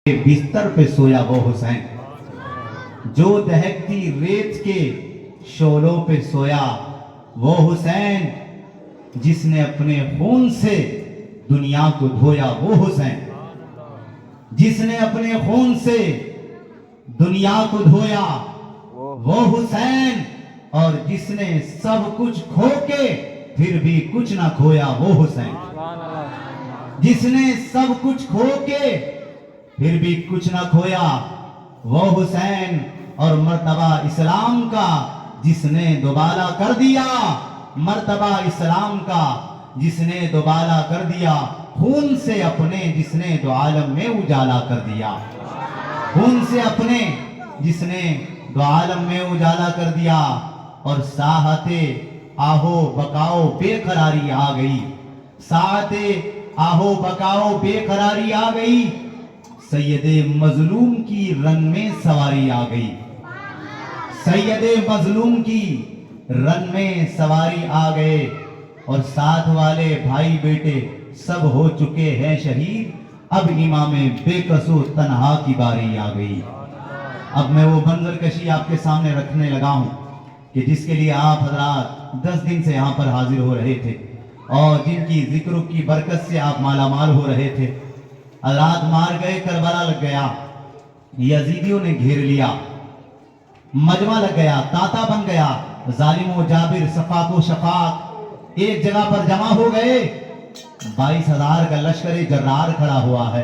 बिस्तर पे सोया वो हुसैन, जो दहकती रेत के शोलों पे सोया वो हुसैन, जिसने अपने खून से दुनिया को धोया वो हुसैन, जिसने अपने खून से दुनिया को धोया वो हुसैन, और जिसने सब कुछ खो के फिर भी कुछ ना खोया वो हुसैन, जिसने सब कुछ खो के फिर भी कुछ ना खोया वो हुसैन, और मर्तबा इस्लाम का जिसने दोबाला कर दिया, मर्तबा इस्लाम का जिसने दोबाला कर दिया, खून से अपने जिसने दो आलम में उजाला कर दिया, खून से अपने जिसने दो आलम में उजाला कर दिया। और साहते आहो बकाओ बेकरारी आ गई, साहते आहो बकाओ बेकरारी आ गई, सैयदे मजलूम की रन में सवारी आ गई, सैयदे मजलूम की रन में सवारी आ गए, और साथ वाले भाई बेटे सब हो चुके हैं शहीद, अब इमाम बेकसो तन्हा की बारी आ गई। अब मैं वो मंजर कशी आपके सामने रखने लगा हूं कि जिसके लिए आप हजरात 10 दिन से यहाँ पर हाजिर हो रहे थे, और जिनकी जिक्र की बरकत से आप मालामाल हो रहे थे। हजरात मार गए, करबला लग गया, यजीदियों ने घेर लिया, मजमा लग गया, ताता बन गया, जालिमो जाबिर सफाको शफाक एक जगह पर जमा हो गए। 22,000 का लश्कर जर्रार खड़ा हुआ है,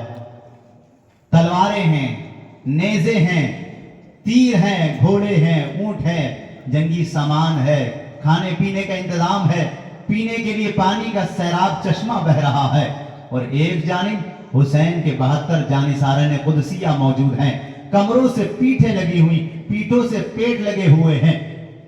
तलवारें हैं, नेज़े हैं, तीर हैं, घोड़े हैं, ऊंट है, जंगी सामान है, खाने पीने का इंतजाम है, पीने के लिए पानी का सैराब चश्मा बह रहा है, और एक जानिब हुसैन के 72 जानिसारन कुदसिया मौजूद हैं, कमरों से पीठें लगी हुई, पीठों से पेट लगे हुए हैं,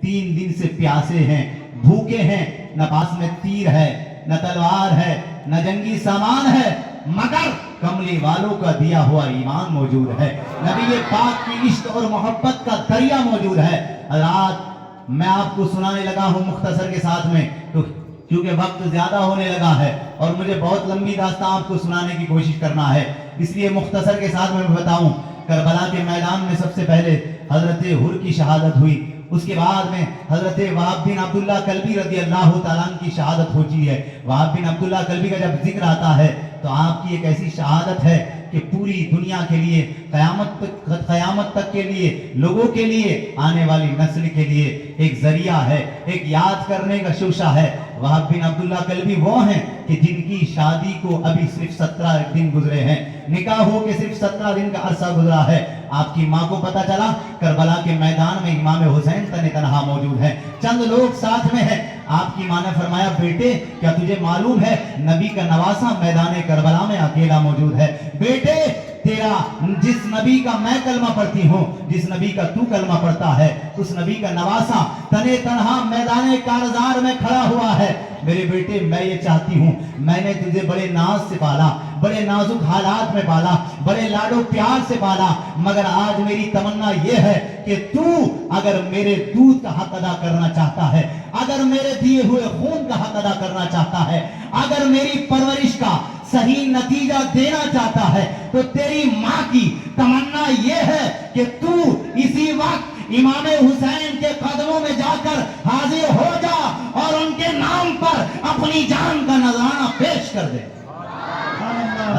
3 दिन से प्यासे हैं, भूखे हैं, न पास में तीर है, न तलवार है, न जंगी सामान है, मगर कमली वालों का दिया हुआ ईमान मौजूद है, नबी पाक की इश्क और मोहब्बत का दरिया मौजूद है। रात मैं आपको सुनाने लगा हूं मुख्तसर के साथ में, तो क्योंकि वक्त ज्यादा होने लगा है और मुझे बहुत लंबी दास्तां आपको सुनाने की कोशिश करना है, इसलिए मुख्तसर के साथ में बताऊं। करबला के मैदान में सबसे पहले हजरत हुर की शहादत हुई, उसके बाद में हजरत वहाब बिन अब्दुल्ला कल्बी रज़ी अल्लाह तआला अन्हु की शहादत होती है। वहाब बिन अब्दुल्ला कल्बी का जब जिक्र आता है तो आपकी एक ऐसी शहादत है कि पूरी दुनिया के लिए, क़यामत तक के लिए, लोगों के लिए, आने वाली नस्ल के लिए एक जरिया है, एक याद करने का शोशा है। वहाब बिन अब्दुल्ला कल्बी वो हैं कि जिनकी शादी को अभी सिर्फ 17 दिन गुजरे हैं, निकाह हो के सिर्फ 17 दिन का अरसा गुजरा है। आपकी माँ को पता चला करबला के मैदान में इमाम हुसैन तने तनहा मौजूद है, चंद लोग साथ में है। आपकी माँ ने फरमाया, बेटे क्या तुझे मालूम है नबी का नवासा मैदान करबला में अकेला मौजूद है। बेटे तेरा जिस नबी का मैं कलमा पढ़ती हूँ, जिस नबी का तू कलमा पढ़ता है, उस नबी का नवासा तने तनहा मैदान कारजार में खड़ा हुआ है। मेरे बेटे मैं ये चाहती हूँ, मैंने तुझे बड़े नाज से पाला, बड़े नाजुक हालात में पाला, बड़े लाडो प्यार से पाला, मगर आज मेरी तमन्ना ये है कि तू अगर मेरे दूध का हक अदा करना चाहता है, अगर मेरे दिए हुए खून का हक अदा करना चाहता है, अगर मेरी परवरिश का सही नतीजा देना चाहता है, तो तेरी माँ की तमन्ना ये है कि तू इसी वक्त इमाम हुसैन के कदमों में जाकर हाजिर हो जा और उनके नाम पर अपनी जान का नजराना पेश कर दे।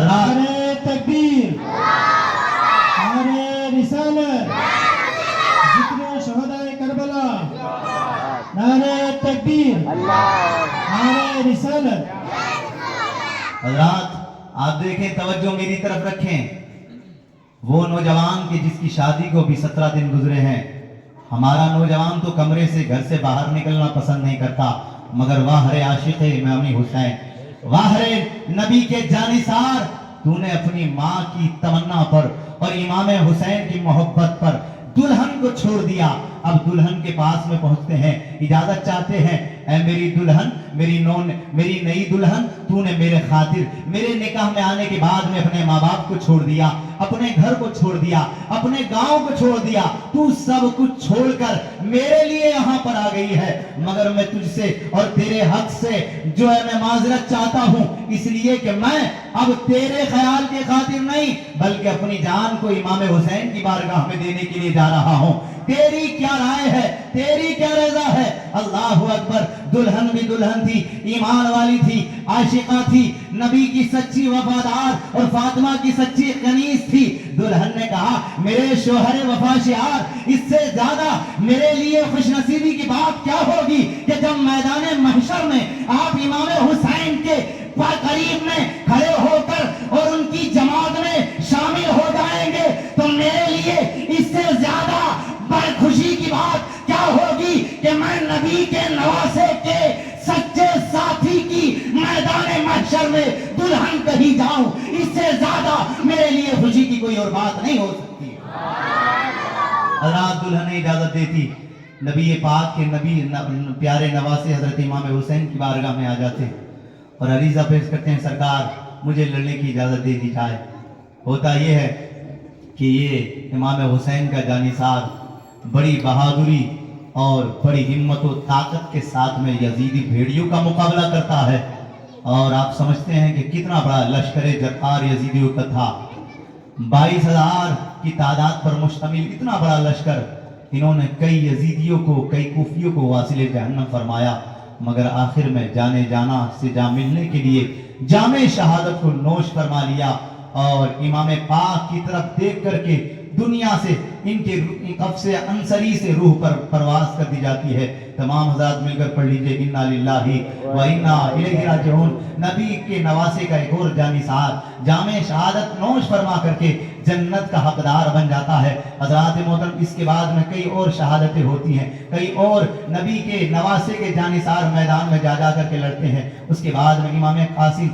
नारे तकबीर, नारे रिसालत, जिक्र शहदाए करबला, नारे तकबीर, नारे रिसालत। हज़रात आप देखें, तवज्जो मेरी तरफ रखें, वो नौजवान के जिसकी शादी को भी 17 दिन गुजरे हैं। हमारा नौजवान तो कमरे से, घर से बाहर निकलना पसंद नहीं करता, मगर वाह रे आशिक़ इमाम हुसैन, वाह रे नबी के जानिसार, तूने अपनी माँ की तमन्ना पर और इमाम हुसैन की मोहब्बत पर दुल्हन को छोड़ दिया, اب दुल्हन के पास में पहुंचते हैं, इजाजत चाहते हैं, ऐ मेरी दुल्हन, मेरी नई दुल्हन, तूने मेरे खातिर मेरे निकाह में आने के बाद में अपने माँ बाप को छोड़ दिया, अपने घर को छोड़ दिया, अपने गांव को छोड़ दिया, तू सब कुछ छोड़कर मेरे लिए यहाँ पर आ गई है, मगर मैं तुझसे और तेरे हक से जो है मैं माजरत चाहता हूँ, इसलिए कि मैं अब तेरे ख्याल के खातिर नहीं बल्कि अपनी जान को इमाम हुसैन की बारगाह में देने के लिए जा रहा हूँ। तेरी क्या राय है, तेरी क्या रजा है? अल्लाह अकबर। दुल्हन भी दुल्हन थी, ईमान वाली थी, आशिका थी, नबी की सच्ची वफादार और फातिमा की सच्ची कनीज थी। दुल्हन ने कहा, मेरे शोहर वफाशियार, इससे ज्यादा मेरे लिए खुशनसीबी की बात क्या होगी कि जब मैदान महशर में आप इमाम हुसैन के करीब में खड़े होकर और उनकी जमात में शामिल हो जाएंगे, तो मेरे लिए इससे ज्यादा बड़ी खुशी की बात क्या होगी कि मैं नबी के नवासे के सच्चे साथी की मैदान महशर में दुल्हन कही जाऊं। इससे ज्यादा मेरे लिए खुशी की कोई और बात नहीं हो सकती। हज़रत दुल्हन ने इजाजत देती, नबी पाक के प्यारे नवासे हजरत इमाम हुसैन की बारगाह में आ जाते और अरीजा पेश करते हैं, सरकार मुझे लड़ने की इजाजत दे दी जाए। होता यह है कि ये इमाम हुसैन का जानिसार बड़ी बहादुरी और बड़ी हिम्मत और ताकत के साथ में यजीदी भेड़ियों का मुकाबला करता है। और आप समझते हैं कि कितना बड़ा लश्कर जरकार यजीदियों का था। 22,000 की तादाद पर मुश्तमिल इतना बड़ा लश्कर, इन्होंने कई यजीदियों को, कई कूफियों को वासिले जहन्नम फरमाया, मगर आखिर में जाने जाना से जा मिलने के लिए जामे शहादत को नोश फरमा लिया और इमाम पाक की तरफ देख करके दुनिया से इनके कब्ज़े अंसरी से रूह पर परवाज कर दी जाती है। तमाम हज़रात मिलकर पढ़ लीजिए, इन्ना लिल्लाहि व इन्ना इलैहि राजिऊन। नबी के नवासे का एक और जानिसार जामे शहादत नोश फरमा करके जन्नत का हकदार बन जाता है। हज़रात मोहतरम, इसके बाद में कई और शहादतें होती हैं, कई और नबी के नवासे के जानिसार मैदान में जा जा करके लड़ते हैं। उसके बाद में इमाम कासिम,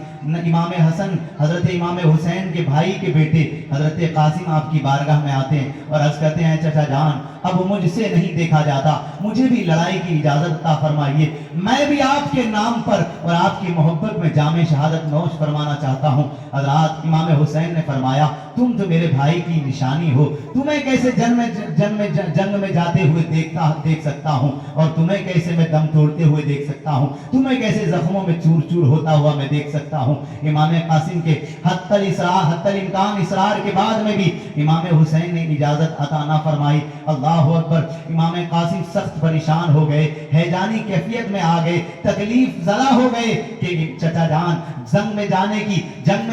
इमाम हसन, हज़रत इमाम हुसैन के भाई के बेटे हज़रत कासिम आपकी बारगाह में आते हैं और अर्ज़ करते हैं, चाचा जान अब मुझसे नहीं देखा जाता, मुझे भी लड़ाई की इजाजत अता फरमाइए, मैं भी आपके नाम पर और आपकी मोहब्बत में जामे शहादत नोश फरमाना चाहता हूँ। हज़रत इमाम हुसैन ने फरमाया, तुम तो मेरे भाई की निशानी हो, तुम्हें कैसे जंग में जाते हुए देख सकता हूँ और तुम्हें कैसे मैं दम तोड़ते हुए देख सकता हूँ, तुम्हें कैसे जख्मों में चूर चूर होता हुआ मैं देख सकता हूँ। इमाम कासिम के हत्तल इम्कान इसरार के बाद में भी इमाम हुसैन ने इजाजत अता ना फरमाई। अल्लाहु अकबर। इमाम कासिम सख्त परेशान हो गए, हैजानी कैफियत में आ गए, तकलीफ ज़दा हो गए कि चचा जान जंग में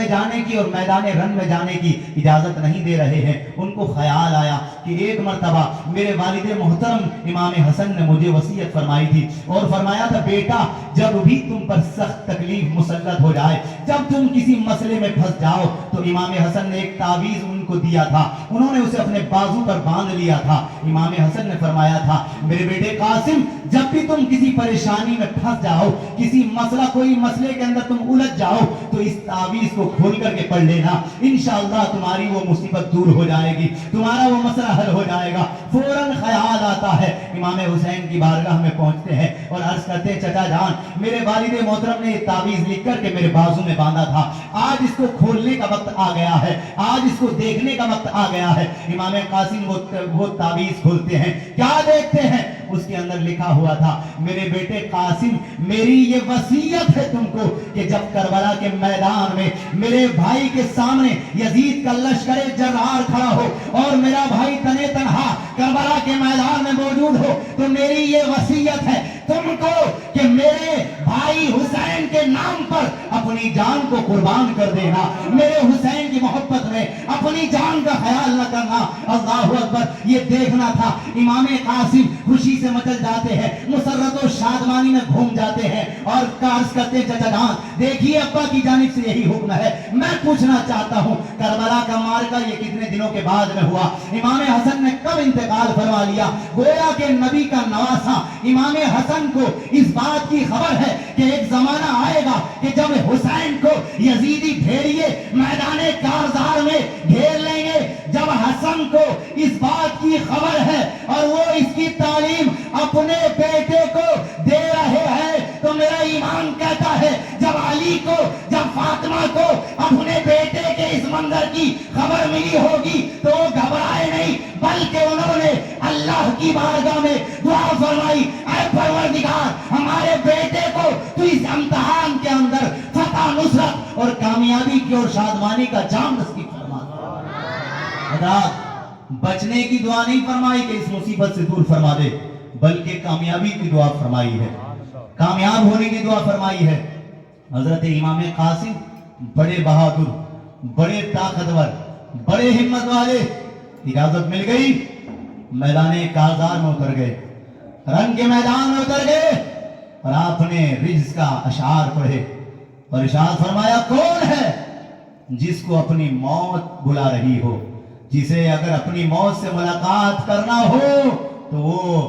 जाने की और मैदान रन में जाने की इजाजत नहीं दे रहे हैं। उनको ख्याल आया कि एक मर्तबा मेरे वालिद मोहतरम इमाम हसन ने मुझे वसीयत फरमाई थी और फरमाया था, बेटा जब भी तुम पर सख्त तकलीफ मुसल्लत हो जाए, जब तुम किसी मसले में फंस जाओ, तो इमाम हसन ने एक तावीज उनको दिया था, उन्होंने उसे अपने बाजू पर बांध लिया था। इमाम हसन ने फरमाया था, मेरे बेटे कासिम जब भी तुम किसी परेशानी में फंस जाओ, किसी मसला कोई मसले के अंदर तुम उलझ जाओ, तो इस तावीज को खोल करके पढ़ लेना, इंशाअल्लाह तुम्हारी वो मुसीबत दूर हो जाएगी, तुम्हारा वो मसला हल हो जाएगा। फौरन ख्याल आता है, इमाम हुसैन की बारगाह में पहुंचते हैं और अर्ज करते हैं, चचा जान मेरे वालिद मोहतरम ने ये तावीज लिख करके मेरे बाजू में बांधा था, आज इसको खोलने का वक्त आ गया है, आज इसको देखने का वक्त आ गया है। इमाम कासिम वो तावीज खोलते हैं, क्या देखते हैं? उसके अंदर लिखा हुआ था, मेरे बेटे कासिम मेरी ये वसीयत है तुमको कि जब करबला के मैदान में मेरे भाई के सामने यजीद का लश्कर जर्रार खड़ा हो और मेरा भाई तने तनहा करबला के मैदान में मौजूद हो, तो मेरी ये वसीयत है तुमको कि मेरे भाई हुसैन के नाम पर अपनी जान को कुर्बान कर देना, मेरे हुसैन की मोहब्बत में अपनी जान का ख्याल न करना। अल्लाहु अकबर। ये देखना था। इमाम कासिम खुशी से मचल जाते हैं, मुसर्रत और शादमानी में घूम जाते हैं और कार्ज करते हैं, चचा जान देखिए अब्बा की जानिब से यही हुक्म है, मैं पूछना चाहता हूँ करबला का मार्का ये कितने दिनों के बाद में हुआ? इमाम हसन ने कब इंतकाल फरमा लिया? गोया के नबी का नवासा इमाम हसन को इस बात की खबर है कि एक जमाना आएगा कि जब हुसैन को यजीदी भेड़िए मैदाने कारजार में घेर लेंगे। जब हसन को इस बात की खबर है और वो इसकी ملی ہوگی تو وہ گھبرائے نہیں، بلکہ انہوں نے اللہ کی بارگاہ میں دعا فرمائی، اے پروردگار ہمارے بیٹے کو تو اس امتحان کے اندر فتح، نصرت اور کامیابی کی اور شادمانی کا جام نصیب فرما۔ حضرات بچنے کی دعا نہیں فرمائی کہ اس مصیبت سے دور فرما دے، بلکہ کامیابی کی دعا فرمائی ہے، کامیاب ہونے کی دعا فرمائی ہے۔ حضرت امام قاسم بڑے بہادر، بڑے طاقتور، بڑے ہمت والے، اجازت مل گئی، میدان کارزار میں اتر گئے، رنگ کے میدان میں اتر گئے، اور آپ نے رجز کا اشعار پڑھے اور ارشاد فرمایا، کون ہے جس کو اپنی موت بلا رہی ہو، جسے اگر اپنی موت سے ملاقات کرنا ہو تو وہ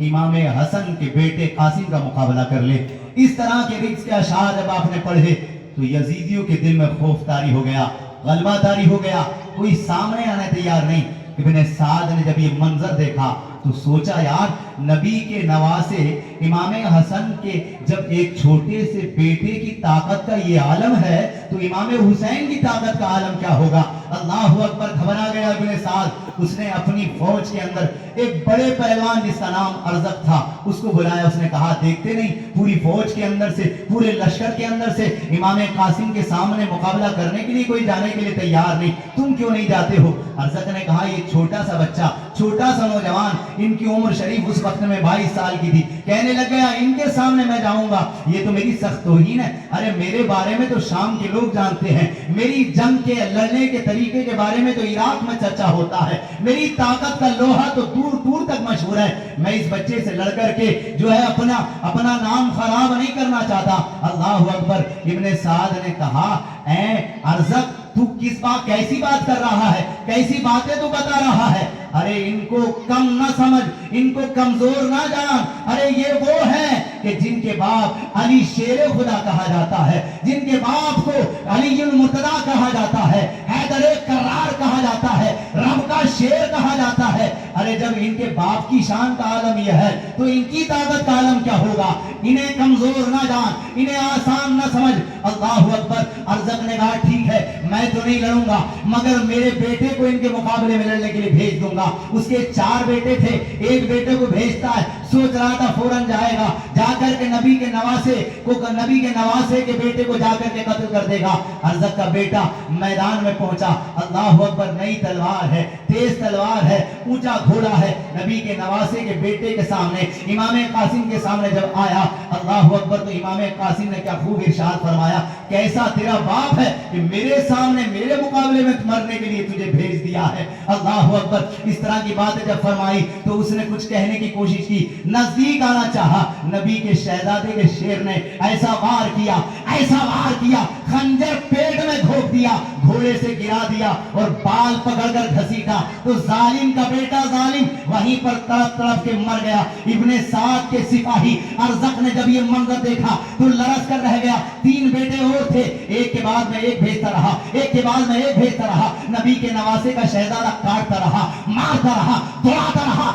امام حسن کے بیٹے قاسم کا مقابلہ کر لے۔ اس طرح کے رجز کے اشعار جب آپ نے پڑھے تو یزیدیوں کے دل میں خوف طاری ہو گیا، غلبہ طاری ہو گیا، کوئی سامنے آنے تیار نہیں۔ ابن سعد نے جب یہ منظر دیکھا تو سوچا، یار نبی کے نواسے امام حسن کے جب ایک چھوٹے سے بیٹے کی طاقت کا یہ عالم ہے تو امام حسین کی طاقت کا عالم کیا ہوگا؟ اللہ اکبر، گھبرا گیا ابن سعد۔ اس نے اپنی فوج کے اندر ایک بڑے پہلوان جس کا نام ارزق تھا اس کو بلایا، اس نے کہا، دیکھتے نہیں پوری فوج کے اندر سے، پورے لشکر کے اندر سے امام قاسم کے سامنے مقابلہ کرنے کے لیے کوئی جانے کے لیے تیار نہیں، تم کیوں نہیں جاتے ہو؟ ارزق نے کہا، یہ چھوٹا سا بچہ، چھوٹا سا نوجوان، ان کی عمر شریف اس وقت میں 22 سال کی تھی، کہنے لگ گیا ان کے سامنے میں جاؤں گا، یہ تو میری سخت توہین ہے۔ ارے میرے بارے میں تو شام کے لوگ جانتے ہیں، میری جنگ کے لڑنے کے طریقے کے بارے میں تو عراق میں چرچا ہوتا ہے، میری طاقت کا لوہا تو دور دور تک مشہور ہے، میں اس بچے سے لڑ کر کے جو ہے اپنا نام خراب نہیں کرنا چاہتا۔ اللہ اکبر۔ ابن سعد نے کہا، اے ارزق تو کس بات، کیسی بات کر رہا ہے، کیسی باتیں تو بتا رہا ہے؟ ارے ان کو کم نہ سمجھ، ان کو کمزور نہ جان، ارے یہ وہ ہیں کہ جن کے باپ علی شیر خدا کہا جاتا ہے، جن کے باپ کو علی المرتضی کہا جاتا ہے، حیدر کرار کہا جاتا ہے، رب کا شیر کہا جاتا ہے۔ ارے جب ان کے باپ کی شان کا عالم یہ ہے تو ان کی طاقت کا عالم کیا ہوگا؟ انہیں کمزور نہ جان، انہیں آسان نہ سمجھ۔ اللہ اکبر۔ ارزق نے کہا، ٹھیک ہے میں تو نہیں لڑوں گا، مگر میرے بیٹے کو ان کے مقابلے میں لڑنے کے لیے بھیج دوں گا۔ اس کے 4 بیٹے تھے، ایک بیٹے کو بھیجتا ہے، سوچ رہا تھا فوراً جائے گا، جا کر کے نبی کے نواسے کے بیٹے کو جا کر کے قتل کر دے گا۔ ارزق کا بیٹا میدان میں پہنچا، اللہ اکبر، نئی تلوار ہے، تیز تلوار ہے، اونچا گھوڑا ہے، نبی کے نواسے کے بیٹے کے سامنے، امام قاسم کے سامنے جب آیا، اللہ اکبر، تو امام قاسم نے کیا خوب ارشاد فرمایا، کیسا تیرا باپ ہے کہ میرے سامنے میرے مقابلے میں مرنے کے لیے تجھے بھیج دیا ہے۔ اللہ اکبر۔ اس طرح کی باتیں جب فرمائی تو اس نے کچھ کہنے کی کوشش کی، نزدیک آنا چاہا، نبی کے شہزادے کے شیر نے ایسا وار کیا، ایسا وار کیا، خنجر پیٹ میں گھونپ دیا، گھوڑے سے گرا دیا اور بال پکڑ کر گھسیٹا تو ظالم کا بیٹا ظالم وہیں پر تڑپ تڑپ کے مر گیا۔ ابن سعد کے سپاہی ارزق نے جب یہ منظر دیکھا تو لرز کر رہ گیا۔ 3 بیٹے اور تھے، ایک کے بعد میں ایک بھیجتا رہا، ایک کے بعد میں ایک بھیجتا رہا، نبی کے نواسے کا شہزادہ کاٹتا رہا، مارتا رہا، دوڑاتا رہا،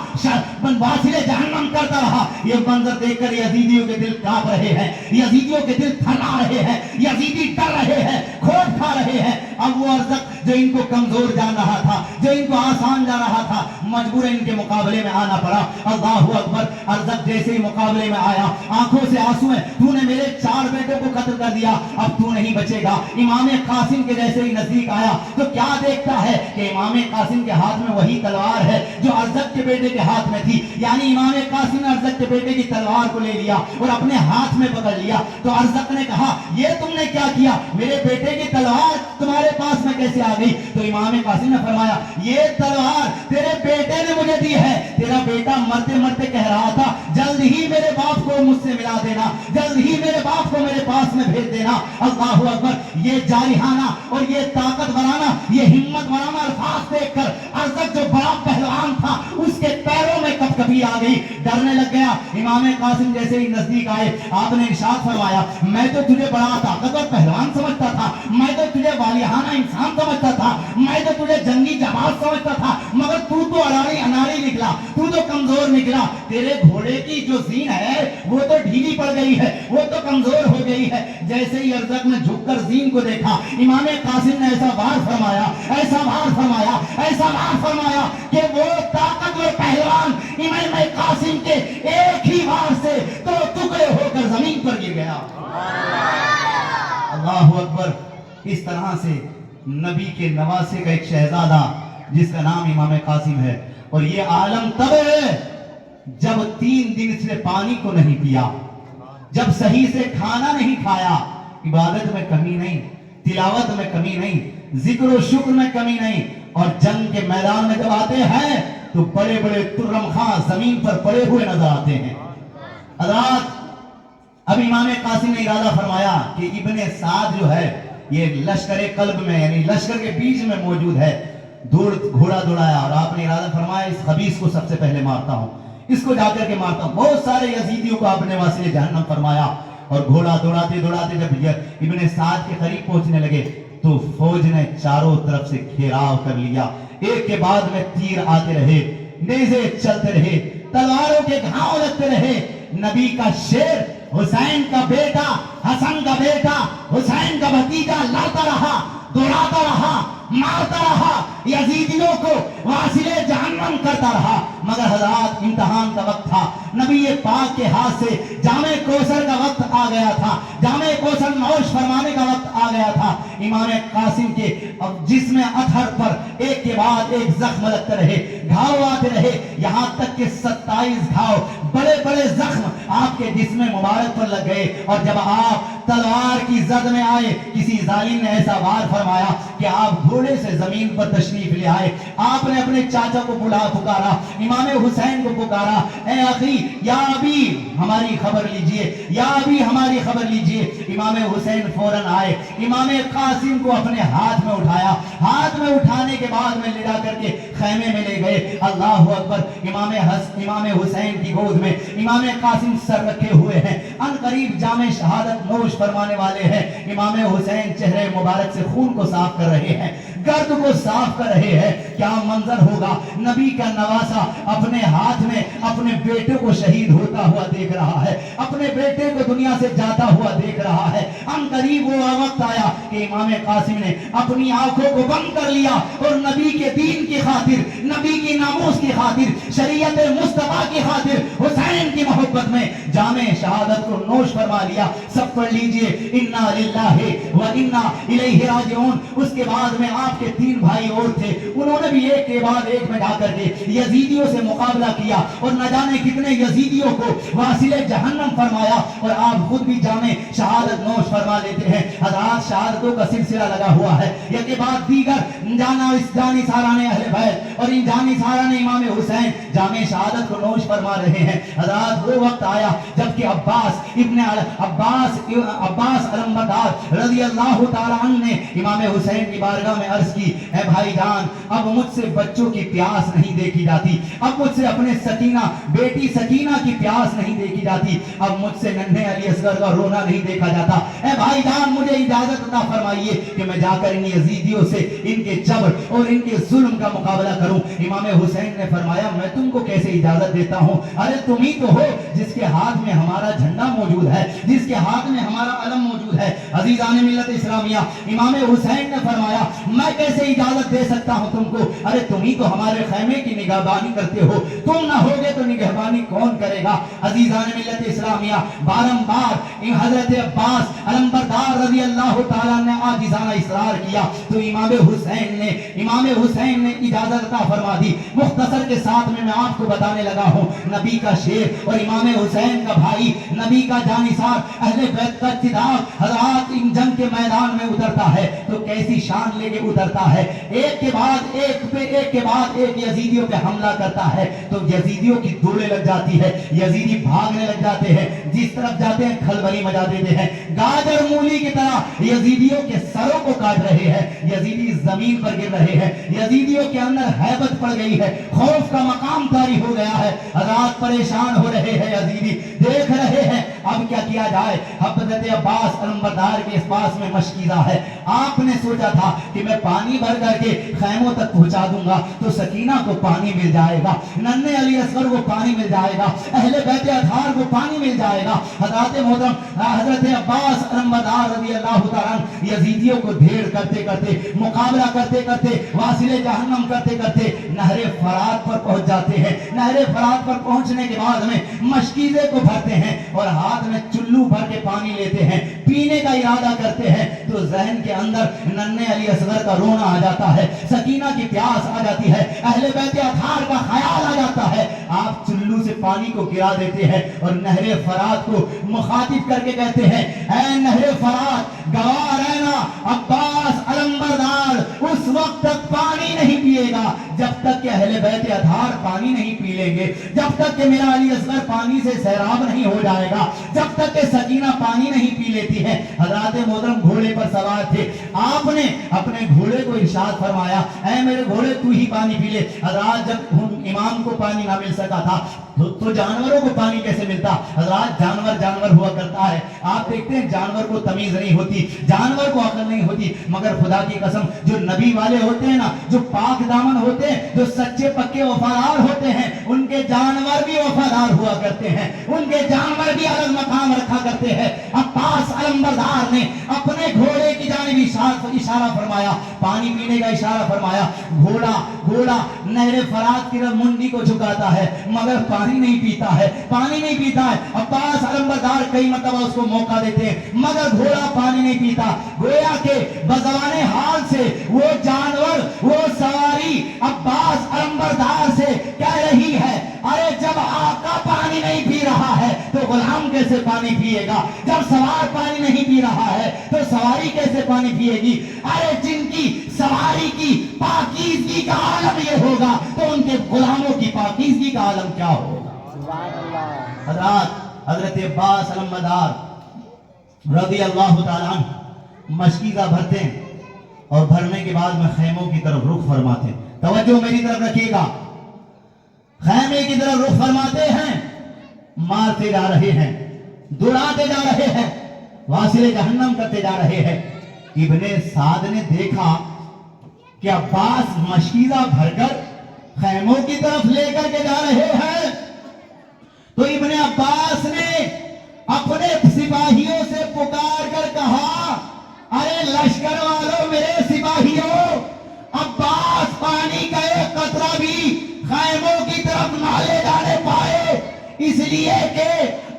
واصل جہنم کرتا رہا۔ یہ منظر دیکھ کر یزیدیوں کے دل کانپ رہے ہیں، یزیدیوں کے دل تھرا رہے ہیں، یزیدی ڈر رہے ہیں، کھوٹ کھا رہے ہیں۔ اب وہ ارزق جو ان کو کمزور جان رہا تھا، جو ان کو آسان جان رہا تھا، مجبور ان کے مقابلے میں آنا پڑا۔ اللہ اکبر۔ ارزق جیسے ہی مقابلے میں آیا، آنکھوں سے آنسو ہیں، تو نے میرے 4 بیٹوں کو قتل کر دیا، اب تو نہیں بچے گا۔ امام قاسم کے جیسے ہی نزدیک آیا تو کیا دیکھتا ہے کہ امام قاسم کے ہاتھ میں وہی تلوار ہے جو ارزق کے بیٹے کے ہاتھ میں تھی، یعنی امام قاسم نے ارزق کے بیٹے کی تلوار کو لے لیا اور اپنے ہاتھ میں پکڑ لیا۔ تو ارزق نے کہا، یہ تم نے کیا کیا؟ میرے بیٹے کی تلوار تمہارے پاس میں کیسے آ گئی؟ تو امام قاسم نے فرمایا، یہ تلوار تیرے بیٹے نے مجھے دی ہے، تیرا بیٹا مرتے مرتے کہہ رہا تھا جلد ہی میرے باپ کو مجھ سے ملا دینا، جلد ہی میرے باپ کو میرے پاس میں بھیج دینا۔ اللہ اکبر۔ یہ جارحانہ اور یہ طاقت ورانہ، یہ ہمت ورانہ الفاظ دیکھ کر ارزق جو بڑا پہلوان تھا اس کے پیروں میں کپکپی آ گئی، डरने लग गया। इमाम कासिम जैसे ही नजदीक आए, आपने इरशाद फरमाया, मैं तो तुझे बड़ा ताकतवर पहलवान समझता था, मैं तो तुझे वालिहाना इंसान समझता था, मैं तो तुझे जंगी जवाब समझता था, मगर तू तो अनाड़ी अनाड़ी निकला, तू तो कमजोर निकला। तेरे घोड़े की जो जीन है वो तो ढीली पड़ गई है, वो तो कमजोर हो गई है। जैसे ही अरज़क ने झुककर जीन को देखा, इमाम कासिम ने ऐसा वार फरमाया, ऐसा वार फरमाया, ऐसा वार फरमाया कि वो ताकतवर पहलवान इमाम कासिम के एक ही वार से तो टुकड़े होकर जमीन पर गिर गया। अल्लाहु अकबर। इस तरह से नबी के नवासे का एक शहजादा जिसका नाम इमाम कासिम है, और ये आलम तब है जब 3 दिन से पानी को नहीं पिया, जब सही से खाना नहीं खाया, इबादत में कमी नहीं, तिलावत में कमी नहीं, जिक्र और शुक्र में कमी नहीं, और जंग के मैदान में जब आते हैं तो बड़े बड़े तुर्रम खां जमीन पर पड़े हुए नजर आते हैं। हज़रात, अब इमाम कासिम ने इरादा फरमाया कि इब्ने साद जो है ये लश्कर कल्ब में यानी लश्कर के बीच में मौजूद है। घोड़ा दौड़ाया और आपने इरादा फरमाया इस खबीस को सबसे पहले मारता हूं, इसको जाकर के मारता हूं। बहुत सारे यजीदियों को आपने वासिले जहन्नम फरमाया, और घोड़ा दौड़ाते दौड़ाते जब इब्ने साद के करीब पहुंचने लगे तो फौज ने चारों तरफ से घेराव कर लिया। एक के बाद में तीर आते रहे, नेज़े चलते रहे, तलवारों के घाव लगते रहे। नबी का शेर, हुसैन का बेटा, हसन का बेटा, हुसैन का भतीजा लड़ता रहा, दौड़ाता रहा, मारता रहा, यजीदियों को वासिले जहन्नम करता रहा। मगर हज़रात, इम्तिहान का वक्त था, नबी पाक के हाथ से जामे कौसर का वक्त आ गया था, जामे कौसर नौश फरमाने का वक्त आ गया था। इमाम कासिम के अब जिस्म अतहर पर एक के बाद एक जख्म लगते रहे, घाव आते रहे, यहां तक कि 27 घाव, बड़े बड़े जख्म आपके जिस्म मुबारक पर लग गए। और जब आप तलवार की जद में आए, किसी जालिम ने ऐसा वार फरमाया कि आप घोड़े से जमीन पर तशरीफ ले आए। आपने अपने चाचा को बुला पुकारा, इमाम हुसैन को पुकारा, ए अखी या अभी हमारी खबर लीजिए, या अभी हमारी खबर लीजिए। इमाम हुसैन फौरन आए, इमाम कासिम को अपने हाथ में उठाया, हाथ में उठाने के बाद में ले जा करके खैमे में ले गए। अल्लाह अकबर। इमाम हुसैन की गोद में इमाम कासिम सर रखे हुए हैं, अन करीब जामे शहादत नोश फरमाने वाले हैं। इमाम हुसैन चेहरे मुबारक से खून को साफ कर रहे हैं, गर्द को साफ कर रहे हैं। क्या मंजर होगा, नबी का नवासा अपने हाथ में अपने बेटे को शहीद होता हुआ देख रहा है, अपने बेटे को दुनिया से जाता हुआ देख रहा है। अन करीब वो वक्त आया कि इमाम कासिम ने अपनी आंखों को बंद कर लिया और नबी के दीन की खातिर, नबी की नामूस की खातिर, शरीयत मुस्तफा की खातिर, हुसैन की मोहब्बत में जामे शहादत को नोश फरमा लिया। सब पढ़ लीजिए, इन्ना लिल्लाहि व इन्ना इलैहि राजिऊन। उसके बाद में आपके 3 भाई और थे, उन्होंने भी एक के बाद एक में जाकर के यजीदियों से मुकाबला किया और न जाने कितने यजीदियों को वासिले जहन्नम फरमाया, और आप खुद भी जामे शहादत नोश फरमा लेते हैं। हज़ार शहादतों का सिलसिला लगा हुआ है, एक के बाद दीगर जानी साराने अहले बैत और इन जानी साराने इमाम हुसैन जामे शहादत को नोश फरमा रहे हैं। हज़ार वो वक्त आया जबकि अब्बास अलमबरदार रज़ी अल्लाह ताला अन्हु ने इमाम हुसैन की बारगाह में अर्ज की, ऐ भाईजान, अब मुझसे बच्चों की प्यास नहीं देखी जाती, अब मुझसे अपने सकीना बेटी सकीना की प्यास नहीं देखी जाती, अब मुझसे नन्हे अली असगर का रोना नहीं देखा जाता। ऐ भाईजान, मुझे इजाजत अता फरमाइए कि मैं जाकर इन यजीदियों से इनके जबर और इनके जुल्म का मुकाबला करूं। इमाम हुसैन ने फरमाया, मैं तुमको कैसे इजाजत देता हूं, अरे तुम ही तो हो जिसके हाथ में हमारा झंडा मौजूद है, जिसके हाथ में हमारा अलम मौजूद है। अजीजान मिल्लत इस्लामिया, इमाम हुसैन ने फरमाया, मैं कैसे इजाजत दे सकता हूं तुमको, अरे तुम ही तो हमारे खैमे की निगहबानी करते हो, तुम ना होगे तो निगहबानी कौन करेगा। अजीजान मिल्लत इस्लामिया, बारंबार हजरत अब्बास अलमबरदार रज़ी अल्लाह ताला ने आजिज़ाना इसरार किया तो इमाम हुसैन ने इजाजत अता फरमा दी। मुख्तसर के साथ में मैं आपको बताने लगा हूं, नबी का शेर और इमाम हुसैन का भाई, नबी का जानिसार, अहले बैत का चिराग, हज़रात इन जंग के मैदान में उतरता है तो कैसी शान लेके उतरता है, एक के बाद एक पे ایک کے بعد ایک یزیدیوں پہ حملہ کرتا ہے تو یزیدیوں کی دوڑیں لگ جاتی ہے، یزیدی بھاگنے لگ جاتے ہیں، جس طرف جاتے ہیں کھلبلی مچا دیتے ہیں، گاجر مولی کی طرح یزیدیوں کے سروں کو کاٹ رہے ہیں، یزیدی زمین پر گر رہے ہیں، یزیدیوں کے اندر ہیبت پڑ گئی ہے، خوف کا مقام طاری ہو گیا ہے، حضرات پریشان ہو رہے ہیں، یزیدی دیکھ رہے ہیں اب کیا کیا جائے۔ حضرت عباس علمبردار کے اس پاس میں مشکیزہ ہے، آپ نے سوچا تھا کہ میں پانی بھر کر کے خیموں تک پہنچا دوں گا تو سکینہ کو پانی مل جائے گا، ننھے علی اصغر کو پانی مل جائے گا، اہل بیت اطہار کو پانی مل جائے گا۔ حضرت محترم حضرت عباس علمبردار رضی اللہ تعالیٰ یزیدیوں کو ڈھیر کرتے کرتے، مقابلہ کرتے کرتے، واصل جہنم کرتے کرتے نہر فرات پر پہنچ جاتے ہیں۔ نہر فرات پر پہنچنے کے بعد میں مشکیزے کو بھرتے ہیں اور ہاتھ میں چلو بھر کے پانی لیتے ہیں، پینے کا ارادہ کرتے ہیں تو ذہن کے اندر ننھے علی اصغر کا رونا آ جاتا ہے، سکینہ کی پیاس آ جاتی ہے، اہل بیت اطہار کا خیال آ جاتا ہے۔ آپ چلو سے پانی کو گرا دیتے ہیں اور نہر فرات کو مخاطب کر کے کہتے ہیں، اے نہر فرات گواہ رہنا، عباس علمبردار اس وقت تک پانی نہیں پیے گا جب تک کہ اہل بیت اطہار پانی نہیں پی لیں گے، جب تک کہ میرا علی اصغر پانی سے سیراب نہیں ہو جائے گا، جب تک کہ سکینہ پانی نہیں پی لیتی ہے۔ حضرات محترم گھوڑے پر سوار تھے، آپ نے اپنے گھوڑے کو ارشاد فرمایا، اے میرے گھوڑے تو ہی پانی پی لے۔ حضرات جب امام کو پانی نہ مل سکا تھا تو جانوروں کو پانی کیسے ملتا؟ حضرات جانور ہوا کرتا ہے، آپ دیکھتے ہیں جانور کو تمیز نہیں ہوتی، جانور کو عقل نہیں ہوتی، مگر خدا کی قسم جو نبی والے ہوتے ہیں نا، جو پاک دامن ہوتے ہیں، جو سچے پکے وفادار ہوتے ہیں، ان کے جانور بھی وفادار ہوا کرتے ہیں، ان کے جانور بھی الگ مقام رکھا کرتے ہیں۔ عباس علمبردار نے اپنے گھوڑے کی جانب اشارہ فرمایا، پانی پینے کا اشارہ فرمایا، گھوڑا نہر فرات کی طرف منڈی کو جھکاتا ہے مگر پانی نہیں پیتا ہے، پانی نہیں پیتا ہے۔ عباس علمبردار کئی مرتبہ اس کو موقع دیتے ہیں مگر گھوڑا پانی نہیں پیتا۔ گویا کہ بزبان حال سے وہ جانور، وہ سواری عباس علمبردار سے کہہ رہی ہے، ارے جب آقا پانی نہیں پی رہا ہے تو غلام کیسے پانی پیے گا؟ جب سوار پانی نہیں پی رہا ہے تو سواری کیسے پانی پیے گی؟ ارے جن کی سواری کی پاکیزگی کا عالم یہ ہوگا تو ان کے غلاموں کی پاکیزگی کا عالم کیا ہوگا؟ حضرت عباس علمبردار رضی اللہ تعالیٰ عنہ مشکیزہ بھرتے ہیں اور بھرنے کے بعد میں خیموں کی طرف رخ فرماتے ہیں۔ توجہ میری طرف رکھیے گا، خیمے کی طرف رخ فرماتے ہیں، مارتے جا رہے ہیں، دوڑاتے جا رہے ہیں، واصل جہنم کرتے جا رہے ہیں۔ ابن سعد نے دیکھا کہ عباس مشکیزہ بھر کر خیموں کی طرف لے کر کے جا رہے ہیں تو ابن عباس نے اپنے سپاہیوں سے پکار کر کہا، ارے لشکر والوں، میرے سپاہیوں، عباس پانی کا ایک قطرہ بھی خیموں کی طرف نہ لے جانے پائے، اس لیے کہ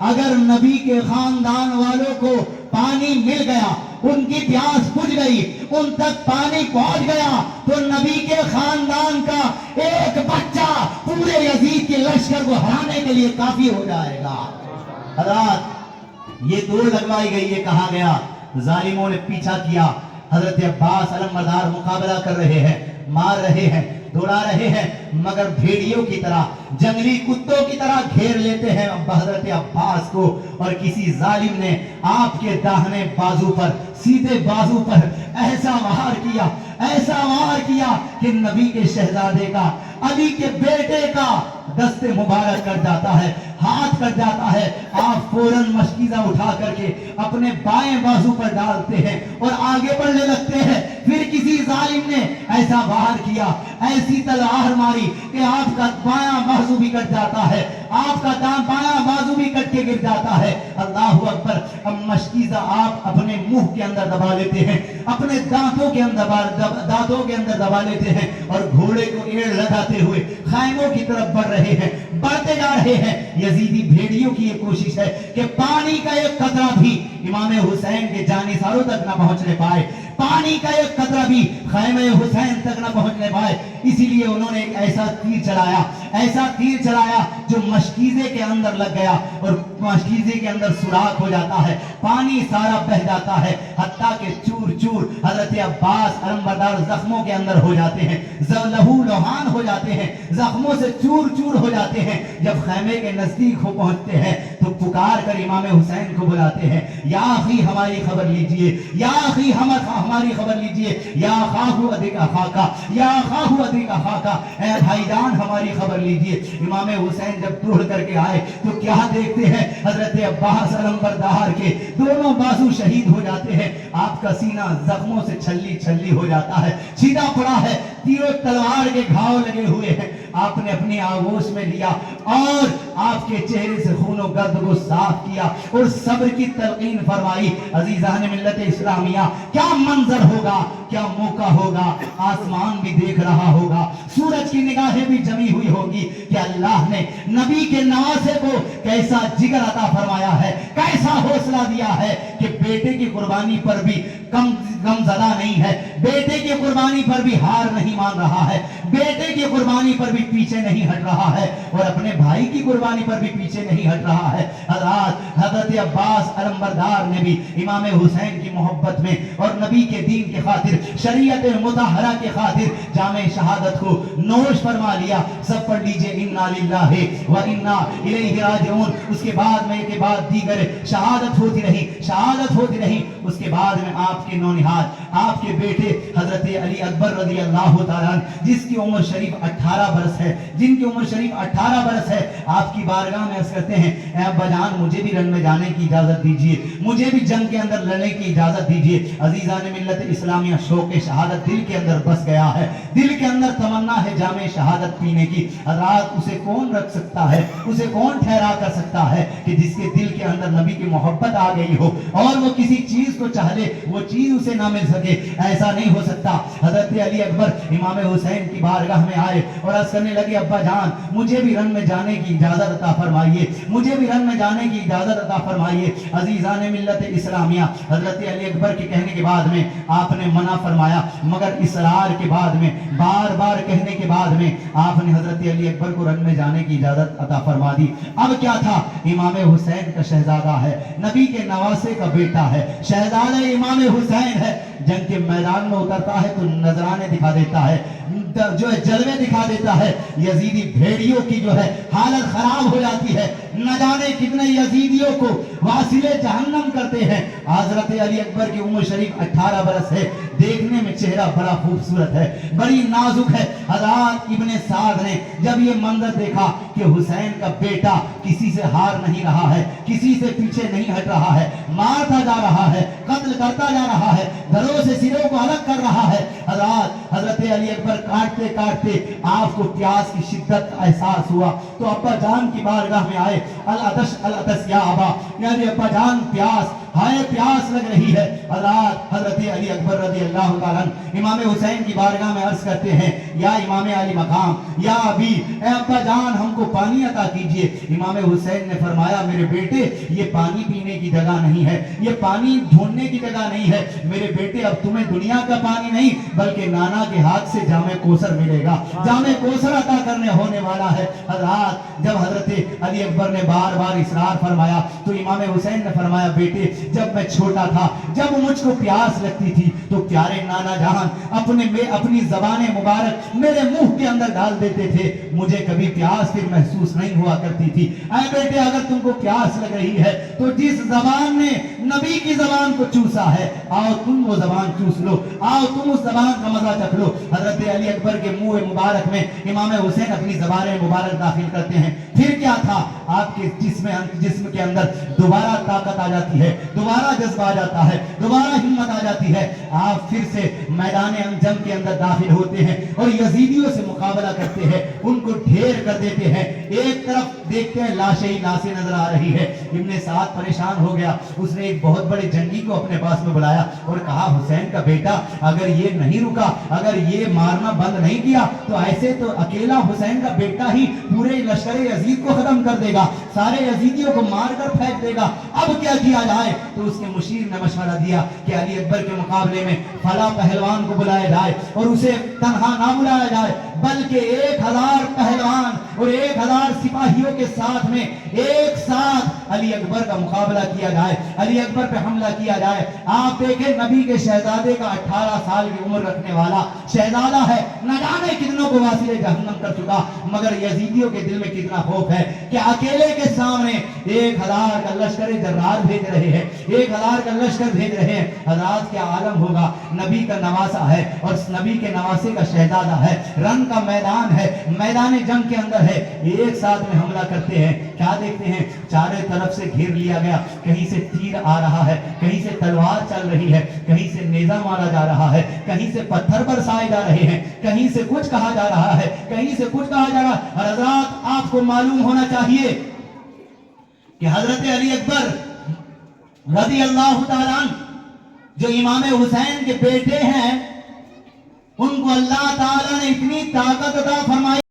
اگر نبی کے خاندان والوں کو پانی مل گیا، ان کی پیاس بجھ گئی، ان تک پانی پہنچ گیا تو نبی کے خاندان کا ایک بچہ پورے یزید کے لشکر کو ہرانے کے لیے کافی ہو جائے گا۔ حضرات یہ دوڑ لگوائی گئی، یہ کہا گیا، ظالموں نے پیچھا کیا، حضرت عباس علمبردار مقابلہ کر رہے ہیں، مار رہے ہیں، دوڑا رہے ہیں، مگر بھیڑیوں کی طرح، جنگلی کتوں کی طرح گھیر لیتے ہیں حضرت عباس کو، اور کسی ظالم نے آپ کے داہنے بازو پر، سیدھے بازو پر ایسا وار کیا کہ نبی کے شہزادے کا، علی کے بیٹے کا دست مبارک کٹ جاتا ہے، ہاتھ کٹ جاتا ہے۔ آپ فوراً مشکیزہ اٹھا کر کے اپنے بائیں بازو پر ڈالتے ہیں اور آگے بڑھنے لگتے ہیں۔ پھر کسی ظالم نے ایسا وار کیا، ایسی تلوار ماری کہ آپ کا بایاں بازو بھی کٹ جاتا ہے، آپ کا بایاں بازو بھی کٹ کے گر جاتا ہے۔ اللہ اکبر۔ اب مشکیزہ آپ اپنے منہ کے اندر دبا لیتے ہیں، اپنے دانتوں کے اندر دبا لیتے ہیں اور گھوڑے کو ایڑ لگاتے ہوئے خیموں کی طرف بڑھ رہے ہیں، بڑھتے جا رہے ہیں۔ یزیدی بھیڑیوں کی یہ کوشش ہے کہ پانی کا ایک قطرہ بھی امام حسین کے جانثاروں تک نہ پہنچنے پائے، پانی کا ایک قطرہ بھی خیمہ حسین تک نہ پہنچنے پائے، اسی لیے انہوں نے ایک ایسا تیر چلایا، ایسا تیر چلایا جو مشکیزے کے اندر لگ گیا اور مشکیزے کے اندر سوراخ ہو جاتا ہے، پانی سارا بہ جاتا ہے، حتیٰ کہ چور چور حضرت عباس علمبردار زخموں کے اندر ہو جاتے ہیں، لہو لوہان ہو جاتے ہیں، زخموں سے چور چور ہو جاتے ہیں۔ جب خیمے کے نزدیک ہو پہنچتے ہیں تو پکار کر امام حسین کو بلاتے ہیں، یا اخی ہماری خبر لیجئے، یا اخی ہماری خبر لیجئے، یا خواہو ادھک اخاکا، یا خواہو ادھک اخاکا، اے بھائی جان ہماری خبر لیجئے۔ امام حسین جب دوڑ کر کے آئے تو کیا دیکھتے ہیں؟ حضرت عباس علمبردار کے دونوں بازو شہید ہو جاتے ہیں، آپ کا سینہ زخموں سے چھلی چھلی ہو جاتا ہے، چھیدا پڑا ہے، تیر و تلوار کے گھاؤ لگے ہوئے ہیں۔ آپ نے اپنی آغوش میں لیا اور آپ کے چہرے سے خون و گرد کو صاف کیا اور صبر کی تلقین فرمائی۔ عزیزان ملت اسلامیہ، کیا منظر ہوگا، کیا موقع ہوگا، آسمان بھی دیکھ رہا ہوگا، سورج کی نگاہیں بھی جمی ہوئی ہوگی کہ اللہ نے نبی کے نواسے کو کیسا جگر عطا فرمایا ہے، کیسا حوصلہ دیا ہے کہ بیٹے کی قربانی پر بھی غم زدہ نہیں ہے، بیٹے کی قربانی پر بھی ہار نہیں مان رہا ہے، بیٹے کی قربانی پر بھی پیچھے نہیں ہٹ رہا ہے اور اپنے بھائی کی قربانی پر بھی پیچھے نہیں ہٹ رہا ہے۔ حضرت عباس علمبردار نے بھی امام حسین کی محبت میں اور نبی کے دین کے خاطر، شریعت مطہرہ کے خاطر جامع شہادت کو نوش فرما لیا۔ سب پڑھ لیجئے انا للہ و انا الیہ راجعون۔ اس کے بعد میں کے بعد دیگر شہادت ہوتی رہی، شہادت ہوتی رہی۔ اس کے بعد میں آپ کے نونہال، آپ کے بیٹے حضرت علی اکبر رضی اللہ تعالیٰ جس کی عمر شریف 18 برس ہے، جن کی عمر شریف 18 برس ہے، آپ کی بارگاہ میں عرض کرتے ہیں، اے ابا جان مجھے بھی رن میں جانے کی اجازت دیجئے، مجھے بھی جنگ کے اندر لڑنے کی اجازت دیجئے۔ عزیزان ملت اسلامیہ، شوق شہادت دل کے اندر بس گیا ہے، دل کے اندر تمنا ہے جامع شہادت پینے کی۔ رات اسے کون رکھ سکتا ہے، اسے کون ٹھہرا کر سکتا ہے کہ جس کے دل کے اندر نبی کی محبت آ گئی ہو اور وہ کسی چیز کو چاہ لے وہ چیز اسے نہ مل سکے، ایسا نہیں ہو سکتا۔ حضرت علی اکبر امام حسین کی بارگاہ میں آئے اور عرض کرنے لگے، ابا جان مجھے بھی رن میں جانے کی اجازت عطا فرمائیے، مجھے بھی رن میں جانے کی اجازت عطا فرمائیے۔ عزیزان ملت اسلامیہ، حضرت علی اکبر کے کہنے کے بعد میں آپ نے منع فرمایا، مگر اصرار کے بعد میں، بار بار کہنے کے بعد میں آپ نے حضرت علی اکبر کو رن میں جانے کی اجازت عطا فرما دی۔ اب کیا تھا؟ امام حسین کا شہزادہ ہے، نبی کے نواسے کا بیٹا ہے، شہزادہ امام حسین ہے، جنگ کے میدان میں اترتا ہے تو نذرانے دکھا دیتا ہے، جو ہے جلوے دکھا دیتا ہے، یزیدی بھیڑیوں کی جو ہے حالت خراب ہو جاتی ہے، نہ جانے کتنے یزیدیوں کو واصل جہنم کرتے ہیں۔ حضرت علی اکبر کی عمر شریف 18 برس ہے، دیکھنے میں چہرہ بڑا خوبصورت ہے، بڑی نازک ہے۔ حضرت ابن سعد نے جب یہ منظر دیکھا کہ حسین کا بیٹا کسی سے ہار نہیں رہا ہے، کسی سے پیچھے نہیں ہٹ رہا ہے، مارتا جا رہا ہے، قتل کرتا جا رہا ہے، گھروں سے سروں کو الگ کر رہا ہے، حضرت علی اکبر کاٹتے کاٹتے آپ کو پیاس کی شدت کا احساس ہوا تو ابا جان کی بارگاہ میں آئے، العطش العطش یا ابا، یعنی ابا جان پیاس، ہائے پیاس لگ رہی ہے۔ حضرت علی اکبر رضی اللہ تعالیٰ امام حسین کی بارگاہ میں عرض کرتے ہیں، یا امام علی مقام، یا ابی، اے ابا جان ہم کو پانی عطا کیجئے۔ امام حسین نے فرمایا، میرے بیٹے یہ پانی پینے کی جگہ نہیں ہے، یہ پانی ڈھونڈنے کی جگہ نہیں ہے، میرے بیٹے اب تمہیں دنیا کا پانی نہیں بلکہ نانا کے ہاتھ سے جامع کوثر ملے گا، جامع کوثر عطا کرنے ہونے والا ہے۔ جب حضرت علی اکبر نے بار بار اصرار فرمایا تو امام حسین نے فرمایا، بیٹے جب میں چھوٹا تھا، جب مجھ کو پیاس لگتی تھی تو پیارے نانا جہاں اپنی زبان مبارک میرے منہ کے اندر ڈال دیتے تھے، مجھے کبھی پیاس پھر محسوس نہیں ہوا کرتی تھی۔ اے بیٹے اگر تم کو پیاس لگ رہی ہے تو جس زبان نے نبی کی زبان کو چوسا ہے، آؤ تم وہ زبان چوس لو، آؤ تم اس زبان کا مزہ چکھ لو۔ حضرت علی اکبر کے منہ مبارک میں امام حسین اپنی زبان مبارک داخل کرتے ہیں۔ پھر کیا تھا؟ آپ کے جسم کے اندر دوبارہ طاقت آ جاتی ہے، دوبارہ جذبہ آ جاتا ہے، دوبارہ ہمت آ جاتی ہے، آپ پھر سے میدان جنگ کے اندر داخل ہوتے ہیں اور یزیدیوں سے مقابلہ کرتے ہیں، ان کو ڈھیر کر دیتے ہیں۔ ایک طرف دیکھتے ہیں لاشیں ہی لاشیں نظر آ رہی ہے۔ ابن سعد پریشان ہو گیا، اس نے ایک بہت بڑے جنگی کو اپنے پاس میں بلایا اور کہا، حسین کا بیٹا اگر یہ نہیں رکا، اگر یہ مارنا بند نہیں کیا تو ایسے تو اکیلا حسین کا بیٹا ہی پورے لشکر یزید کو ختم کر دے گا، سارے یزیدیوں کو مار کر پھینک دے گا، اب کیا کیا جائے؟ تو اس کے مشیر نے مشورہ دیا کہ علی اکبر کے مقابلے میں فلاں پہلوان کو بلایا جائے اور اسے تنہا نہ بلایا جائے بلکہ 1000 پہلوان और 1000 सिपाहियों के साथ में एक साथ अली अकबर का मुकाबला किया जाए, अली अकबर पे हमला किया जाए। आप देखें नबी के शहजादे का 18 साल की उम्र रखने वाला शहजादा है, न जाने कितनों को वासिले जहन्नम कर चुका, मगर यजीदियों के दिल में कितना खौफ है कि अकेले के सामने 1000 का लश्कर जर्रार भेज रहे हैं, 1000 का लश्कर भेज रहे हैं। हज़रात क्या आलम होगा, नबी का नवासा है और नबी के नवासे का शहजादा है, रंग का मैदान है, मैदान जंग के अंदर है, एक साथ में हमला करते हैं। क्या देखते हैं, चारों तरफ से घेर लिया गया, कहीं से तीर आ रहा है, कहीं से तलवार चल रही है, कहीं से नेजा मारा जा रहा है, कहीं से पत्थर बरसाए जा रहे हैं, कहीं से कुछ कहा जा रहा है, कहीं से कुछ कहा जा रहा है। हज़रात आपको मालूम होना चाहिए कि हजरत अली अकबर रज़ी अल्लाह ताला अन्हु जो इमाम हुसैन के बेटे हैं, उनको अल्लाह ताला ने इतनी ताकत अता फरमाई